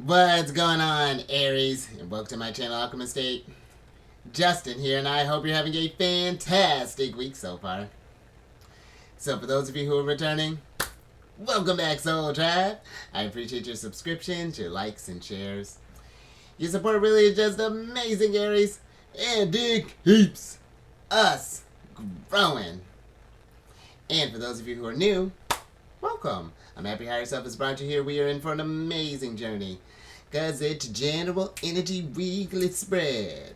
What's going on, Aries? And welcome to my channel, Alchemist. Justin here, and I hope you're having a fantastic week so far. So for those of you who are returning, welcome back, Soul Tribe. I appreciate your subscriptions, your likes, and shares. Your support really is just amazing, Aries, and it keeps us growing. And for those of you who are new, welcome. I'm happy Higher Self has brought you here. We are in for an amazing journey, because it's General Energy Weekly Spread.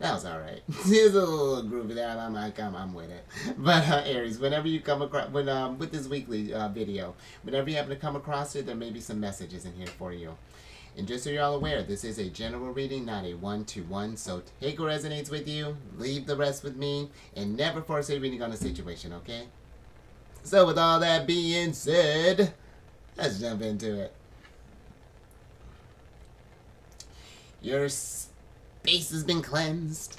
That was alright. It's a little groovy there. I'm with it. But Aries, whenever you come across, with this weekly video, whenever you happen to come across it, there may be some messages in here for you. And just so you're all aware, this is a general reading, not a one-to-one. So take what resonates with you, leave the rest with me, and never force a reading on a situation, okay? So with all that being said, let's jump into it. Your space has been cleansed.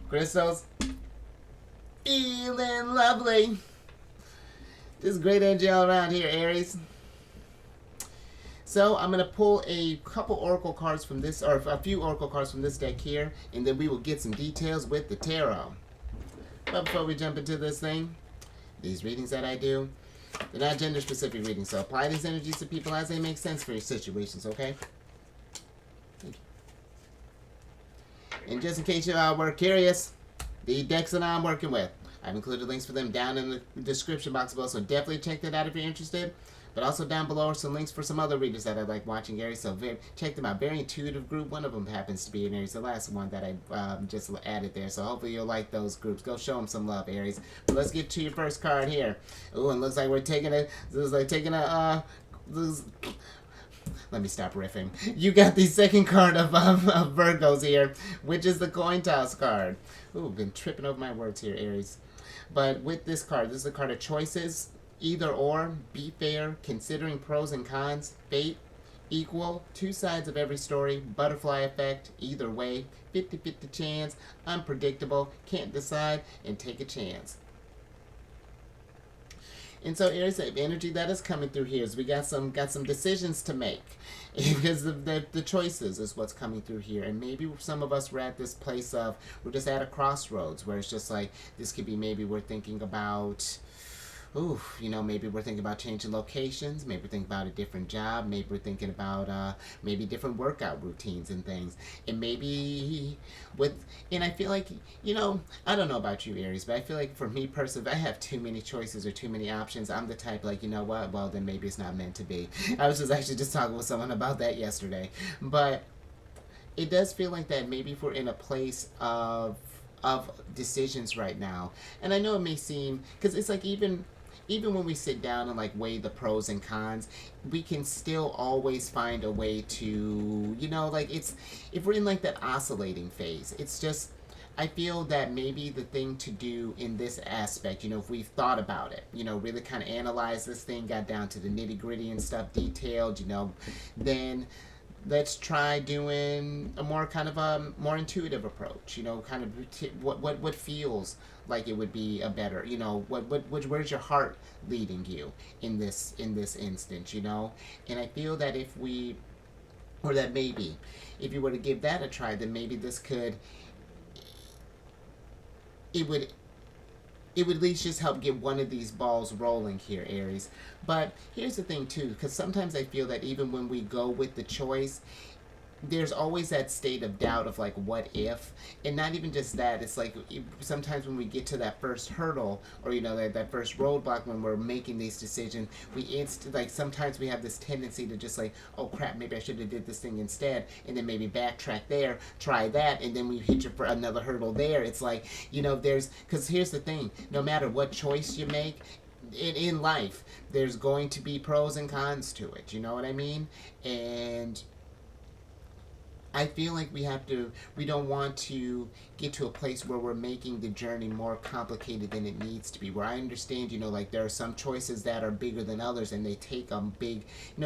Crystals, feeling lovely. Just great energy all around here, Aries. So I'm going to pull a couple oracle cards from this, or a few oracle cards from this deck here, and then we will get some details with the tarot. But before we jump into this thing, these readings that I do, they're not gender specific readings, so apply these energies to people as they make sense for your situations, okay? And just in case you were curious, the decks that I'm working with, I've included links for them down in the description box below, so definitely check that out if you're interested. But also down below are some links for some other readers that I like watching, Aries, so check them out. Very intuitive group. One of them happens to be an Aries, the last one that I just added there, so hopefully you'll like those groups. Go show them some love, Aries. But let's get to your first card here. Ooh, and looks like we're taking a, let me stop riffing. You got the second card of Virgos here, which is the coin toss card. Ooh, been tripping over my words here, Aries. But with this card, this is a card of choices. Either or, be fair, considering pros and cons, fate, equal, two sides of every story, butterfly effect, either way, 50-50 chance, unpredictable, can't decide, and take a chance. And so Aries, the energy that is coming through here is we got some decisions to make, because of the choices is what's coming through here. And maybe some of us were at this place of, we're just at a crossroads where it's just like, this could be, maybe we're thinking about, ooh, you know, maybe we're thinking about changing locations, maybe we're thinking about a different job, maybe we're thinking about maybe different workout routines and things. And maybe and I feel like, you know, I don't know about you, Aries, but I feel like for me personally, if I have too many choices or too many options, I'm the type like, you know what, well then maybe it's not meant to be. I was just talking with someone about that yesterday. But it does feel like that maybe if we're in a place of decisions right now. And I know it may seem, because it's like even when we sit down and like weigh the pros and cons, we can still always find a way to, you know, like it's, if we're in like that oscillating phase, it's just, I feel that maybe the thing to do in this aspect, you know, if we've thought about it, you know, really kind of analyze this thing, got down to the nitty gritty and stuff, detailed, you know, then let's try doing a more kind of a more intuitive approach, you know, kind of what feels like it would be a better, you know, where's your heart leading you in this instance, you know. And I feel that if we, or that maybe if you were to give that a try, then maybe this could, it would at least just help get one of these balls rolling here, Aries. But here's the thing too, because sometimes I feel that even when we go with the choice, there's always that state of doubt of like, what if? And not even just that, it's like sometimes when we get to that first hurdle, or you know, that first roadblock when we're making these decisions, like sometimes we have this tendency to just like, oh crap, maybe I should have did this thing instead, and then maybe backtrack there, try that, and then we hit you for another hurdle there. It's like, you know, because here's the thing, no matter what choice you make in life, there's going to be pros and cons to it, you know what I mean? And I feel like we don't want to get to a place where we're making the journey more complicated than it needs to be. Where I understand, you know, like there are some choices that are bigger than others and they take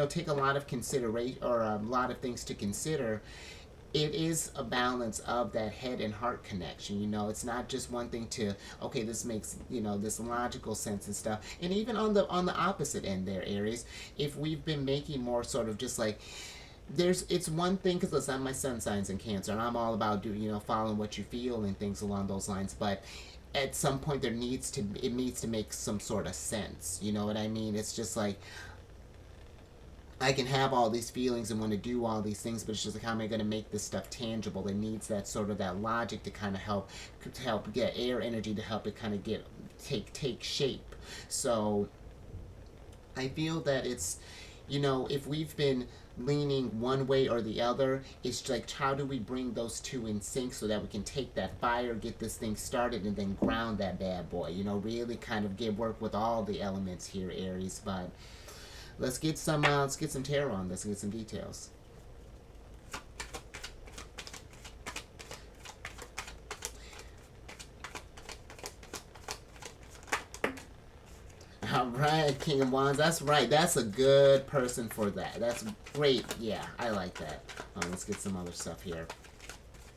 take a lot of consideration, or a lot of things to consider. it is a balance of that head and heart connection. You know, it's not just one thing to, okay, this makes, you know, this logical sense and stuff. And even on the opposite end there, Aries, if we've been making more sort of just like, it's one thing, because listen, my sun sign's in Cancer and I'm all about following what you feel and things along those lines, but at some point it needs to make some sort of sense. You know what I mean? It's just like, I can have all these feelings and want to do all these things, but it's just like, how am I going to make this stuff tangible? It needs that sort of that logic to kind of help get air energy to help it kind of take shape. So I feel that it's, if we've been leaning one way or the other, it's like, how do we bring those two in sync so that we can take that fire, get this thing started, and then ground that bad boy? Really kind of work with all the elements here, Aries. But let's get some tarot on this and get some details. All right, King of Wands. That's right. That's a good person for that. That's great. Yeah, I like that. Let's get some other stuff here.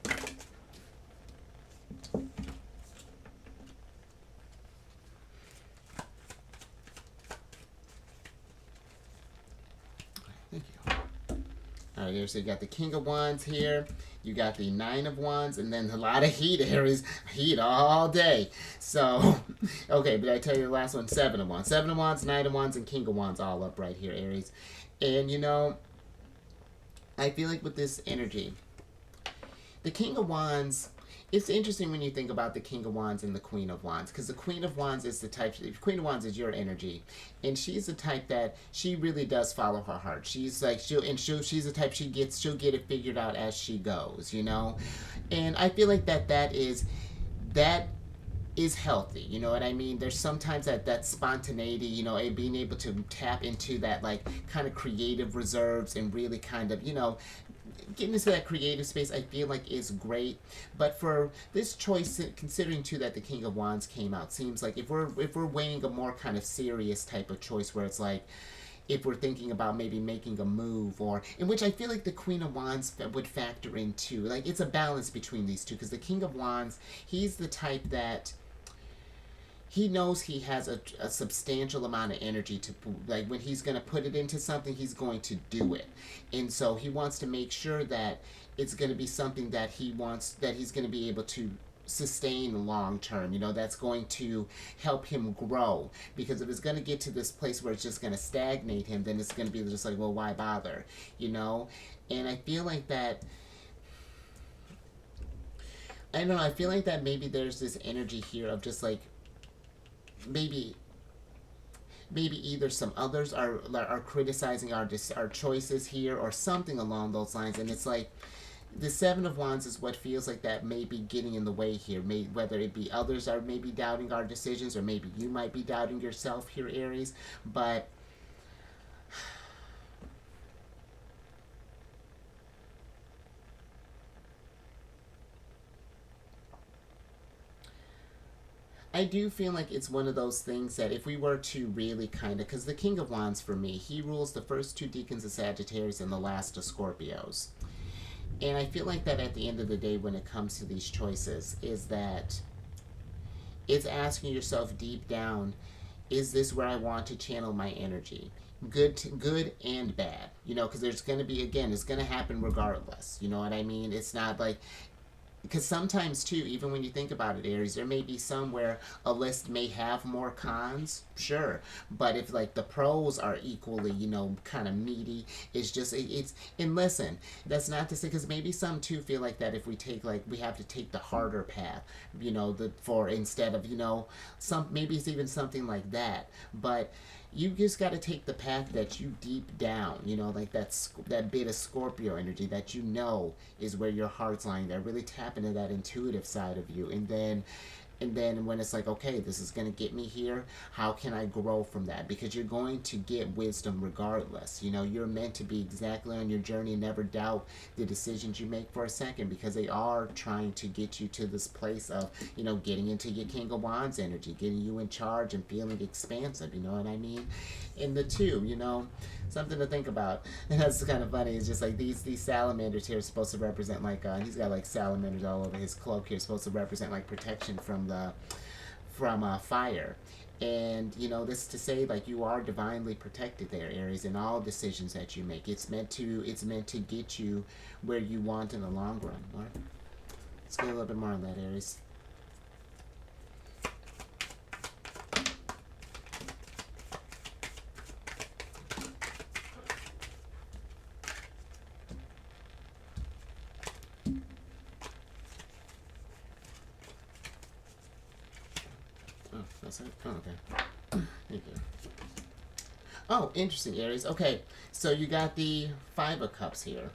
Thank you. All right, so you got the King of Wands here. You got the Nine of Wands, and then a lot of heat, Aries. Heat all day. So, okay, but I tell you the last one, Seven of Wands. Seven of Wands, Nine of Wands, and King of Wands all up right here, Aries. And, I feel like with this energy, the King of Wands, it's interesting when you think about the King of Wands and the Queen of Wands, because the Queen of Wands is the type, Queen of Wands is your energy, and she's the type that she really does follow her heart. She's like, she's the type, she'll get it figured out as she goes, and I feel like that is healthy. You know what I mean? There's sometimes that spontaneity, and being able to tap into that like kind of creative reserves and really kind of, getting into that creative space, I feel like is great. But for this choice, considering too that the King of Wands came out, seems like if we're weighing a more kind of serious type of choice, where it's like, if we're thinking about maybe making a move, or in which I feel like the Queen of Wands would factor in too. Like, it's a balance between these two, because the King of Wands, he's the type that he knows he has a substantial amount of energy to, like, when he's going to put it into something, he's going to do it. And so he wants to make sure that it's going to be something that he's going to be able to sustain long term, that's going to help him grow. Because if it's going to get to this place where it's just going to stagnate him, then it's going to be just like, well, why bother, And I feel like that, I don't know, I feel like that maybe there's this energy here of just like, maybe either some others are criticizing our choices here, or something along those lines. And it's like, the Seven of Wands is what feels like that may be getting in the way here. Whether it be others are maybe doubting our decisions, or maybe you might be doubting yourself here, Aries. But I do feel like it's one of those things that if we were to really kind of, because the King of Wands for me, he rules the first two decans of Sagittarius and the last of Scorpios. And I feel like that at the end of the day, when it comes to these choices, is that it's asking yourself deep down, is this where I want to channel my energy? Good and bad, because there's going to be, again, it's going to happen regardless. You know what I mean? It's not like, because sometimes too, even when you think about it, Aries, there may be some where a list may have more cons, sure, but if like the pros are equally, kind of meaty, it's just, it's, and listen, that's not to say, because maybe some too feel like that if we take, like, we have to take the harder path, instead of, maybe it's even something like that. But you just got to take the path that you deep down, like that bit of Scorpio energy that is where your heart's lying there. Really tap into that intuitive side of you, and then when it's like, okay, this is going to get me here, how can I grow from that? Because you're going to get wisdom regardless. You're meant to be exactly on your journey. Never doubt the decisions you make for a second, because they are trying to get you to this place of, getting into your King of Wands energy, getting you in charge and feeling expansive, you know what I mean? And the two, something to think about. And that's kind of funny. It's just like these salamanders here are supposed to represent like he's got like salamanders all over his cloak here, supposed to represent like protection from fire. And you know, this to say like you are divinely protected there, Aries, in all decisions that you make. It's meant to get you where you want in the long run. All right. Let's get a little bit more on that, Aries. Oh, that's it? Oh, okay. Thank you. Oh, interesting, Aries. Okay, so you got the Five of Cups here.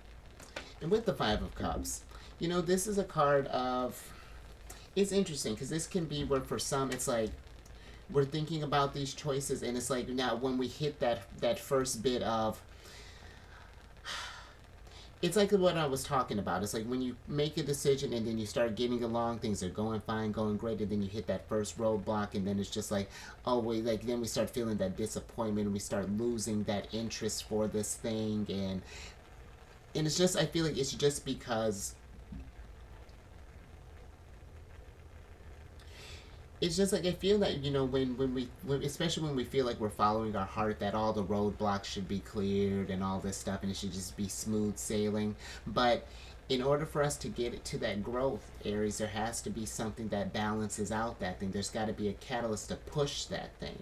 And with the Five of Cups, you know, this is a card of... It's interesting, because this can be where for some, it's like, we're thinking about these choices, and it's like, now, when we hit that first bit of... It's like what I was talking about. It's like when you make a decision and then you start getting along, things are going fine, going great, and then you hit that first roadblock, and then it's just like, oh wait, like then we start feeling that disappointment, and we start losing that interest for this thing, and it's just, I feel like it's just because it's just like I feel that, you know, when especially when we feel like we're following our heart, that all the roadblocks should be cleared and all this stuff, and it should just be smooth sailing. But in order for us to get it to that growth, Aries, there has to be something that balances out that thing. There's got to be a catalyst to push that thing.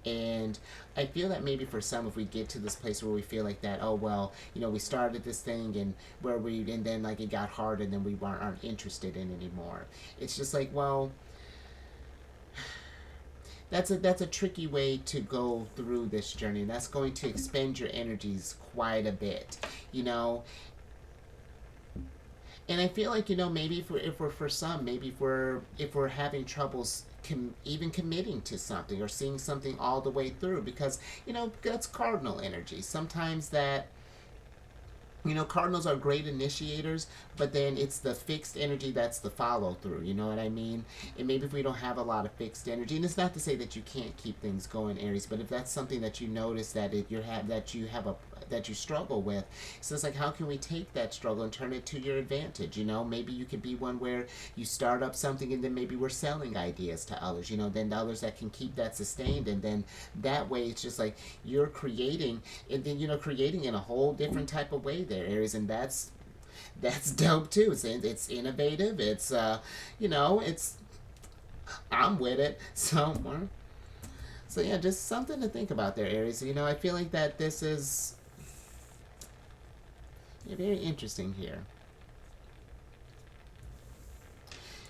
And I feel that maybe for some, if we get to this place where we feel like that, oh well, you know, we started this thing and then like it got hard and then we aren't interested in it anymore. It's just like, well, that's a tricky way to go through this journey. That's going to expend your energies quite a bit, you know. And I feel like, you know, maybe if we're for some, maybe if we're having troubles even committing to something or seeing something all the way through, because, you know, that's cardinal energy. Sometimes that, you know, cardinals are great initiators, but then it's the fixed energy that's the follow through. You know what I mean? And maybe if we don't have a lot of fixed energy, and it's not to say that you can't keep things going, Aries, but if that's something that you notice that that you struggle with, so it's like, how can we take that struggle and turn it to your advantage? You know, maybe you could be one where you start up something and then maybe we're selling ideas to others, you know, then others that can keep that sustained, and then that way it's just like you're creating, and then, you know, creating in a whole different type of way there, Aries, and that's dope too. It's innovative. It's you know, it's, I'm with it. So yeah, just something to think about there, Aries. You know, I feel like that this is, yeah, very interesting here.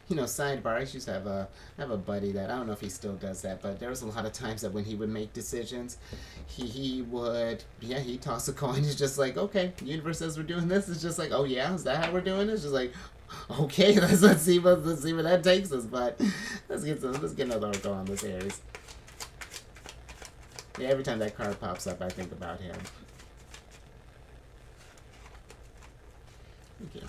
You know, sidebar, I used to have a buddy that, I don't know if he still does that, but there was a lot of times that when he would make decisions, he would, yeah, he toss a coin. He's just like, okay, the universe says we're doing this. It's just like, oh yeah, is that how we're doing this? Just like, okay, let's see where that takes us. But let's get another go on this, Aries. Yeah, every time that card pops up, I think about him. Thank you.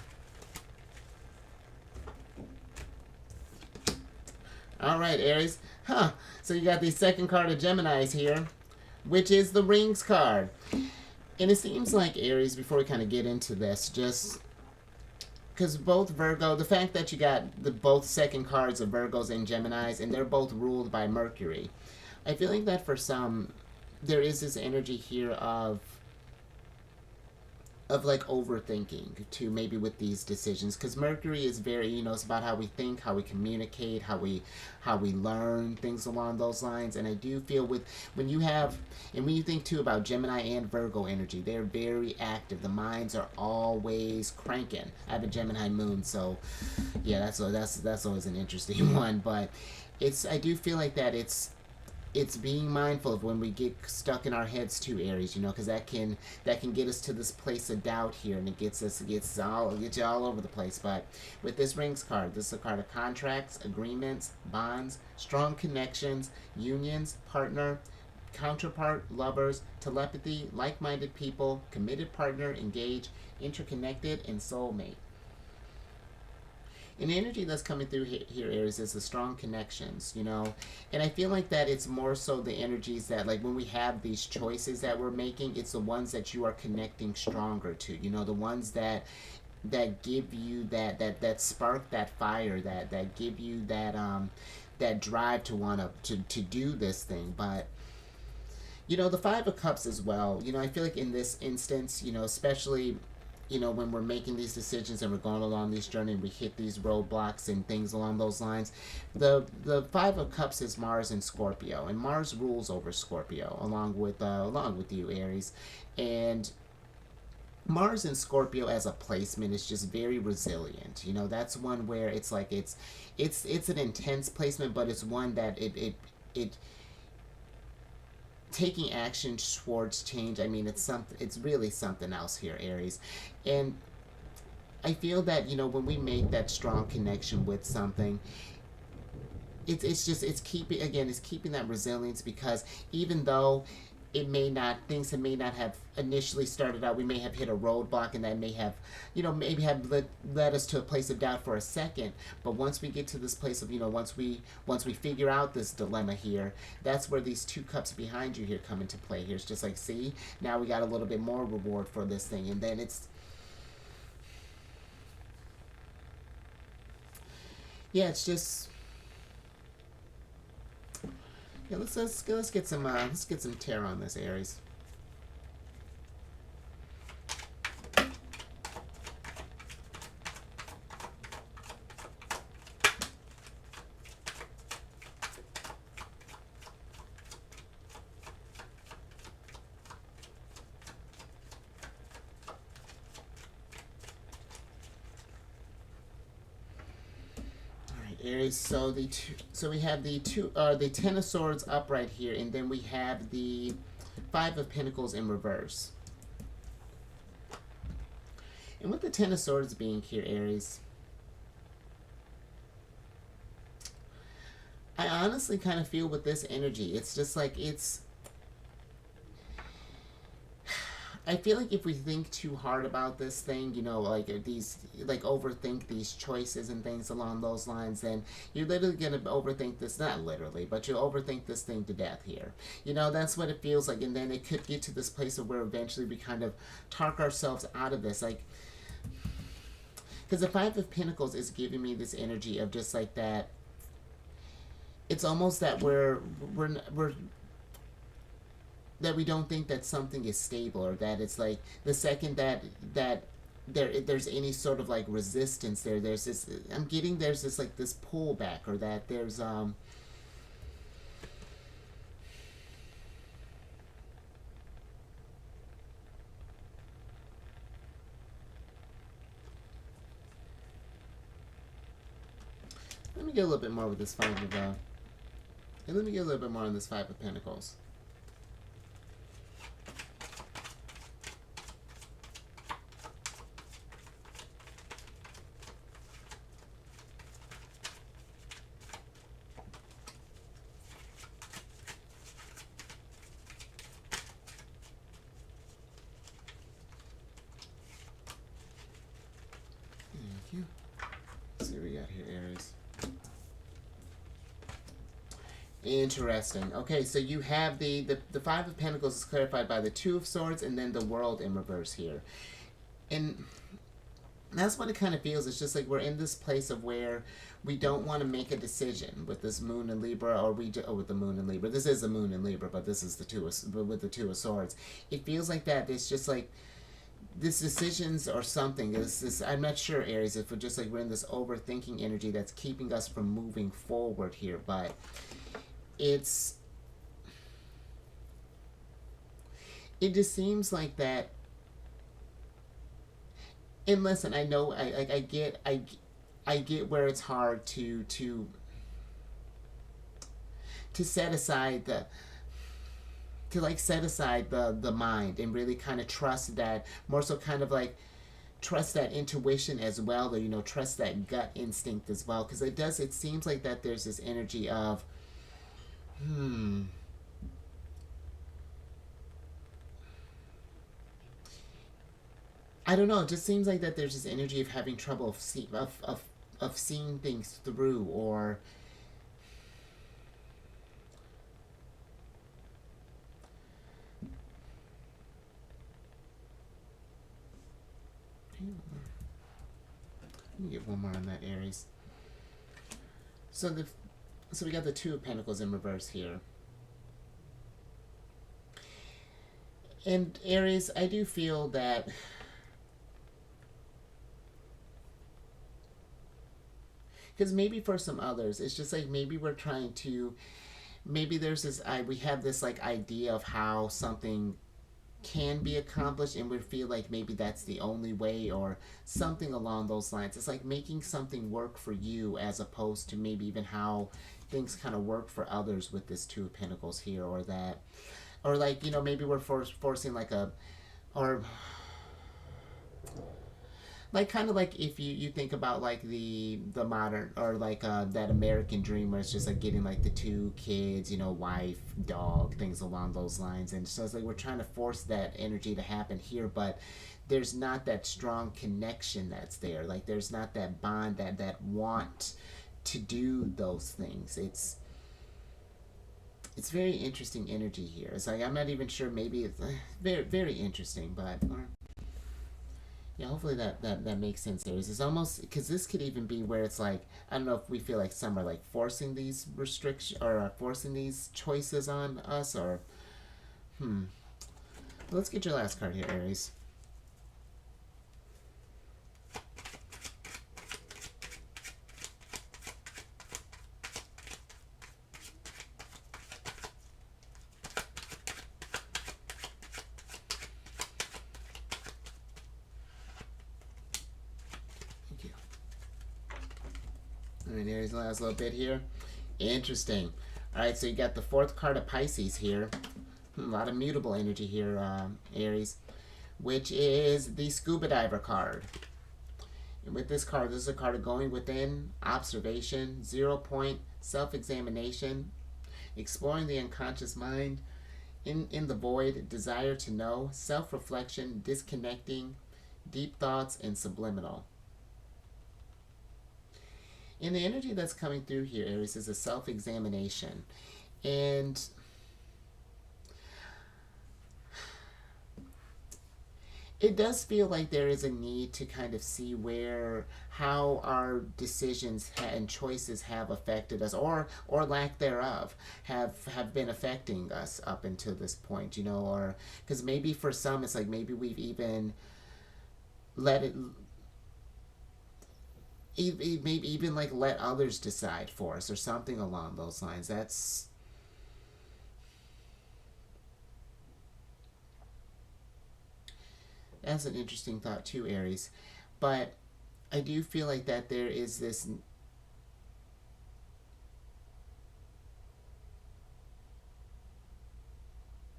All right, Aries. Huh. So you got the second card of Gemini's here, which is the Rings card. And it seems like, Aries, before we kind of get into this, just because both Virgo, the fact that you got both second cards of Virgos and Geminis, and they're both ruled by Mercury, I feel like that for some, there is this energy here of like overthinking to maybe with these decisions, because Mercury is very, you know, it's about how we think, how we communicate, how we learn, things along those lines. And I do feel with when you think too about Gemini and Virgo energy, they're very active. The minds are always cranking. I have a Gemini moon, so yeah, that's always an interesting one. But I do feel like that it's being mindful of when we get stuck in our heads too, Aries, you know, because that can get us to this place of doubt here, and it gets you all over the place. But with this Rings card, this is a card of contracts, agreements, bonds, strong connections, unions, partner, counterpart, lovers, telepathy, like-minded people, committed partner, engaged, interconnected, and soulmate. An energy that's coming through here, Aries, is the strong connections, you know. And I feel like that it's more so the energies that, like, when we have these choices that we're making, it's the ones that you are connecting stronger to, you know, the ones that give you that spark, that fire, that give you that drive to want to do this thing. But you know, the Five of Cups as well, you know, I feel like in this instance, you know, especially, you know, when we're making these decisions and we're going along this journey and we hit these roadblocks and things along those lines, the Five of Cups is Mars and Scorpio, and Mars rules over Scorpio along with you, Aries. And Mars in Scorpio as a placement is just very resilient. You know, that's one where it's like it's an intense placement, but it's one that it taking action towards change. I mean, it's really something else here, Aries. And I feel that, you know, when we make that strong connection with something, it's just it's keeping that resilience, because even though things may not have initially started out, we may have hit a roadblock, and that may have, you know, maybe have led us to a place of doubt for a second. But once we get to this place of, you know, once we figure out this dilemma here, that's where these two cups behind you here come into play. Here it's just like, see, now we got a little bit more reward for this thing. And then it's just, yeah, let's get some tarot on this, Aries. Aries. So we have the Ten of Swords upright here, and then we have the Five of Pentacles in reverse. And with the Ten of Swords being here, Aries, I honestly kind of feel with this energy, it's just like I feel like if we think too hard about this thing, you know, like overthink these choices and things along those lines, then you're literally gonna overthink this, not literally, but you'll overthink this thing to death here. You know, that's what it feels like, and then it could get to this place of where eventually we kind of talk ourselves out of this, like, because the Five of Pentacles is giving me this energy of just like that. It's almost that we're that we don't think that something is stable, or that it's like the second that there's any sort of like resistance there's this, there's this like this pullback, or that there's let me get a little bit more with this let me get a little bit more on this Five of Pentacles. Thank you. Let's see what we got here, Aries. Interesting. Okay, so you have the Five of Pentacles is clarified by the Two of Swords, and then the World in reverse here. And that's what it kind of feels. It's just like we're in this place of where we don't want to make a decision with this Moon in Libra, or with the Moon in Libra. This is the Moon in Libra, but this is with the Two of Swords. It feels like that. It's just like this decisions or something. I'm not sure, Aries, if we're in this overthinking energy that's keeping us from moving forward here, but it just seems like that. And listen, I know I get where it's hard to set aside set aside the mind and really kind of trust that, more so kind of like trust that intuition as well, or, you know, trust that gut instinct as well, because it seems like that there's this energy of I don't know. It just seems like that there's this energy of having trouble seeing things through, or let me get one more on that, Aries. So we got the Two of Pentacles in reverse here. And Aries, I do feel that because maybe for some others, it's just like maybe we're trying to, maybe there's this, we have this like idea of how something can be accomplished, and we feel like maybe that's the only way, or something along those lines. It's like making something work for you as opposed to maybe even how things kind of work for others with this Two of Pentacles here, or that, or like, you know, maybe we're forcing like a, or like kind of like if you think about like the modern, or like that American dream where it's just like getting like the two kids, you know, wife, dog, things along those lines. And so it's like we're trying to force that energy to happen here, but there's not that strong connection that's there. Like there's not that bond, that want to do those things. It's very interesting energy here. It's like I'm not even sure, maybe it's very, very interesting, but yeah, hopefully that makes sense, Aries. It's almost, because this could even be where it's like, I don't know if we feel like some are like forcing these restrictions, or forcing these choices on us, or let's get your last card here, Aries. Thank you. All right, Aries, last little bit here. Interesting. All right, so you got the fourth card of Pisces here. A lot of mutable energy here, Aries, which is the Scuba Diver card. And with this card, this is a card of going within, observation, 0 point, self-examination, exploring the unconscious mind, in the void, desire to know, self-reflection, disconnecting, deep thoughts, and subliminal. And the energy that's coming through here, Aries, is a self-examination. And it does feel like there is a need to kind of see how our decisions and choices have affected us, or lack thereof, have been affecting us up until this point, you know, or because maybe for some it's like maybe we've even let it, maybe even like let others decide for us, or something along those lines. That's an interesting thought too, Aries. But I do feel like that there is this,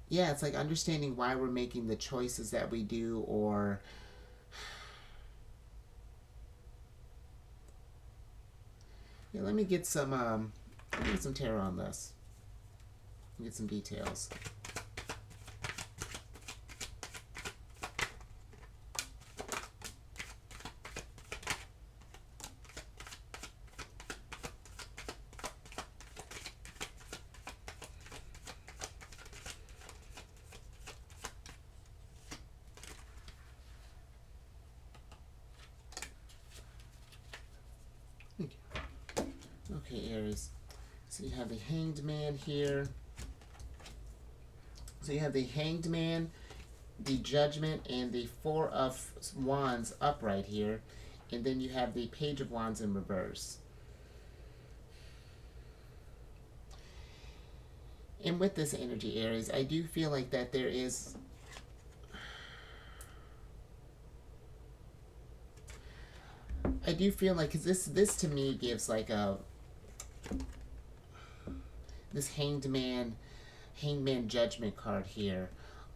yeah, it's like understanding why we're making the choices that we do, or yeah, let me get some tarot on this. Get some details. Okay, Aries. So you have the Hanged Man here. So you have the Hanged Man, the Judgment, and the Four of Wands upright here. And then you have the Page of Wands in reverse. And with this energy, Aries, I do feel like that there is, I do feel like, because this to me gives like this Hanged Man Judgment card here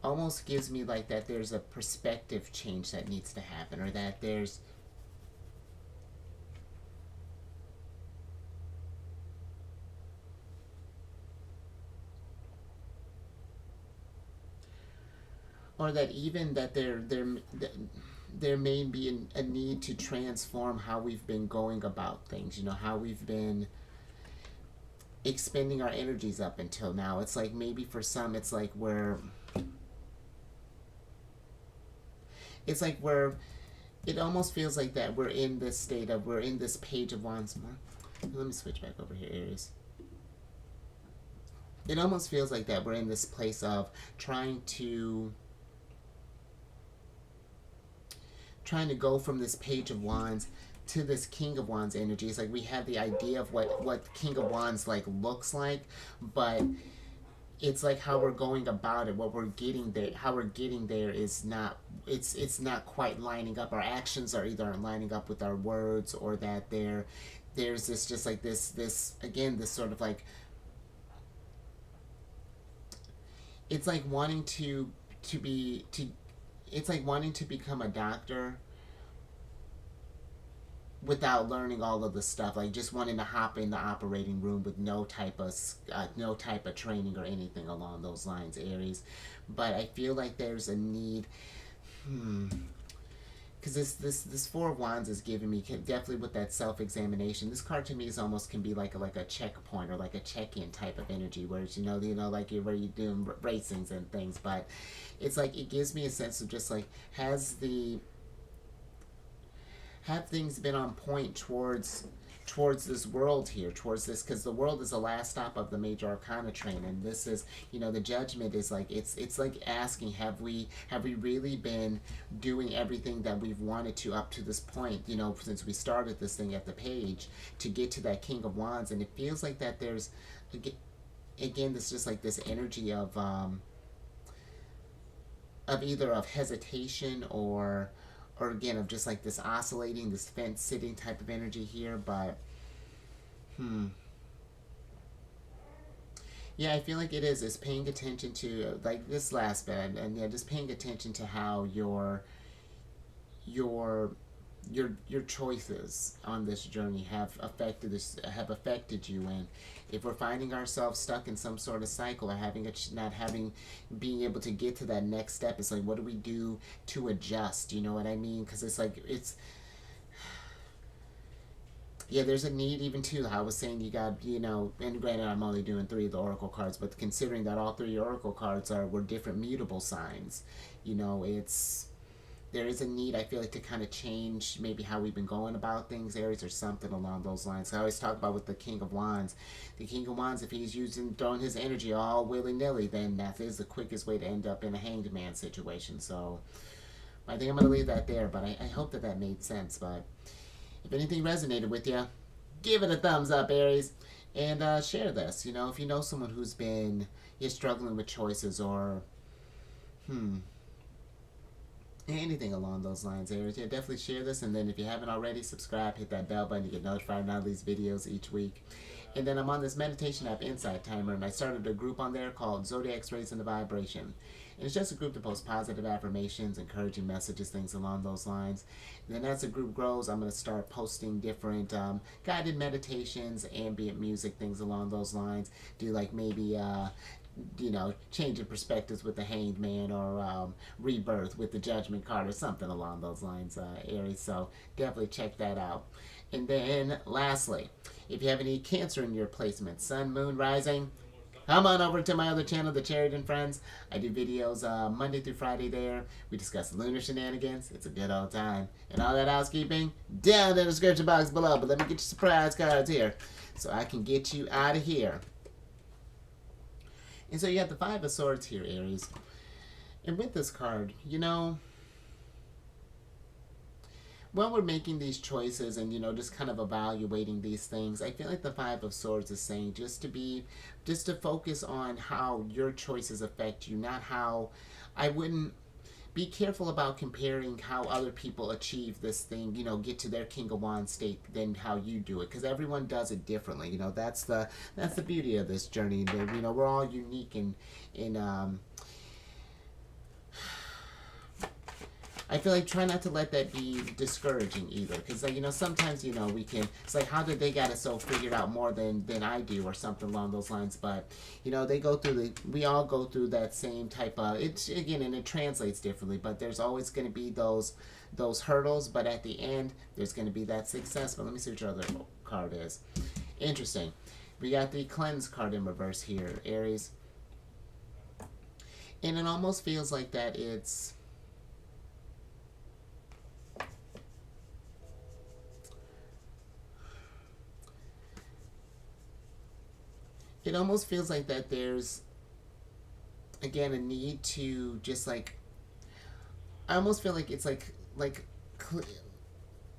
almost gives me like that there's a perspective change that needs to happen, or that there's, or that even that there may be a need to transform how we've been going about things, you know, how we've been expending our energies up until now. It's like maybe for some it's like it almost feels like that we're in this state of, we're in this Page of Wands. Let me switch back over here, Aries. It almost feels like that we're in this place of trying to go from this Page of Wands to this King of Wands energy. It's like we have the idea of what King of Wands like looks like, but it's like how we're going about it, what we're getting there, how we're getting there is not, it's not quite lining up. Our actions are either aren't lining up with our words, or that there's this just like this again, this sort of like, it's like wanting it's like wanting to become a doctor without learning all of the stuff, like just wanting to hop in the operating room with no type of training or anything along those lines, Aries. But I feel like there's a need, because this Four of Wands is giving me, definitely with that self-examination, this card to me is almost can be like a checkpoint or like a check-in type of energy, where it's, you know like where you're doing racings and things. But it's like it gives me a sense of just like, have things been on point towards this world here, towards this, because the world is the last stop of the major arcana train, and this is, you know, the Judgment is like, it's like asking, have we really been doing everything that we've wanted to up to this point, you know, since we started this thing at the Page, to get to that King of Wands. And it feels like that there's again this just like this energy of either of hesitation or again of just like this oscillating, this fence sitting type of energy here. But yeah, I feel like it is paying attention to like this last bit, and yeah, just paying attention to how your choices on this journey have affected you. And if we're finding ourselves stuck in some sort of cycle, or being able to get to that next step, it's like, what do we do to adjust? You know what I mean? Because it's like, yeah, there's a need even too. I was saying, you got, you know, and granted I'm only doing 3 of the oracle cards, but considering that all 3 oracle cards were different mutable signs, you know, there is a need, I feel like, to kind of change maybe how we've been going about things, Aries, or something along those lines. I always talk about with the King of Wands. The King of Wands, if he's throwing his energy all willy-nilly, then that is the quickest way to end up in a Hanged Man situation. So I think I'm going to leave that there, but I hope that made sense. But if anything resonated with you, give it a thumbs up, Aries. And share this. You know, if you know someone who's been struggling with choices, or anything along those lines, Aries, yeah, definitely share this. And then if you haven't already, subscribe, hit that bell button to get notified on all these videos each week. And then I'm on this meditation app, Insight Timer, and I started a group on there called Zodiacs Raising the Vibration. And it's just a group to post positive affirmations, encouraging messages, things along those lines. And then as the group grows, I'm going to start posting different guided meditations, ambient music, things along those lines. Do like maybe you know, changing perspectives with the Hanged Man, or rebirth with the Judgment card, or something along those lines, Aries. So definitely check that out. And then lastly, if you have any Cancer in your placement, Sun, Moon, Rising, come on over to my other channel, The Chariot and Friends. I do videos Monday through Friday there. We discuss lunar shenanigans. It's a good old time. And all that housekeeping down in the description box below. But let me get your surprise cards here so I can get you out of here. And so you have the Five of Swords here, Aries. And with this card, you know, when we're making these choices and, you know, just kind of evaluating these things, I feel like the Five of Swords is saying just to focus on how your choices affect you, not how, I wouldn't, be careful about comparing how other people achieve this thing, you know, get to their King of Wands state than how you do it, because everyone does it differently. You know, that's the beauty of this journey. You know, we're all unique in I feel like try not to let that be discouraging either, because like, you know, sometimes, you know, we can, it's like, how did they got it so figured out more than I do, or something along those lines. But you know, they go through we all go through that same type of, it's again, and it translates differently, but there's always going to be those hurdles, but at the end there's going to be that success. But let me see what your other card is. Interesting. We got the cleanse card in reverse here, Aries. And it almost feels like that it almost feels like that there's, again, a need to just like, I almost feel like it's like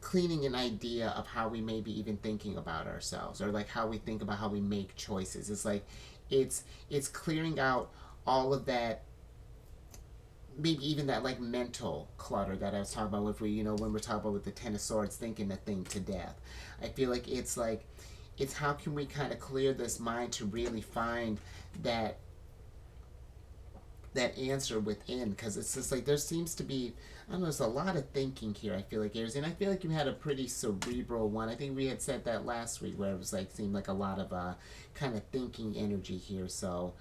cleaning an idea of how we may be even thinking about ourselves, or like how we think about how we make choices. It's like it's clearing out all of that, maybe even that like mental clutter that I was talking about, if we, you know, when we're talking about with the Ten of Swords, thinking the thing to death. I feel like it's how can we kind of clear this mind to really find that answer within, because it's just like there seems to be, I don't know, there's a lot of thinking here, I feel like, Aries. And I feel like you had a pretty cerebral one. I think we had said that last week, where it was like, seemed like a lot of kind of thinking energy here. So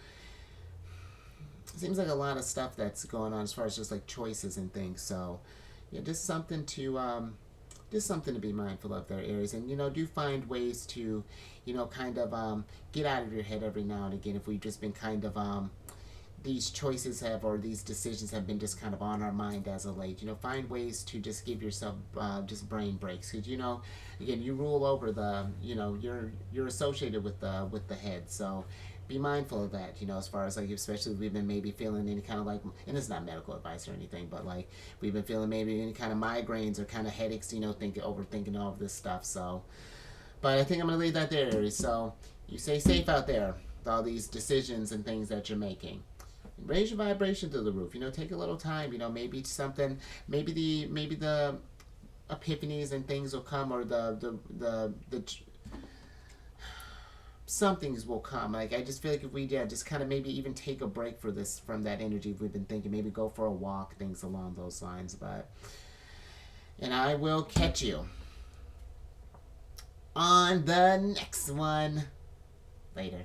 it seems like a lot of stuff that's going on as far as just like choices and things. So yeah, just something to be mindful of there, Aries. And you know, do find ways to, you know, kind of get out of your head every now and again, if we've just been kind of these choices have, or these decisions have been just kind of on our mind as of late. You know, find ways to just give yourself just brain breaks, because you know, again, you rule over the, you know, you're associated with the head. So be mindful of that, you know, as far as like, especially if we've been maybe feeling any kind of like, and it's not medical advice or anything, but like we've been feeling maybe any kind of migraines or kind of headaches, you know, overthinking all of this stuff. So, but I think I'm gonna leave that there, Aries. So you stay safe out there with all these decisions and things that you're making. Raise your vibration to the roof. You know, take a little time. You know, maybe something, maybe the epiphanies and things will come, or the some things will come. Like, I just feel like if we just kind of maybe even take a break from that energy we've been thinking, maybe go for a walk, things along those lines. But, and I will catch you on the next one. Later.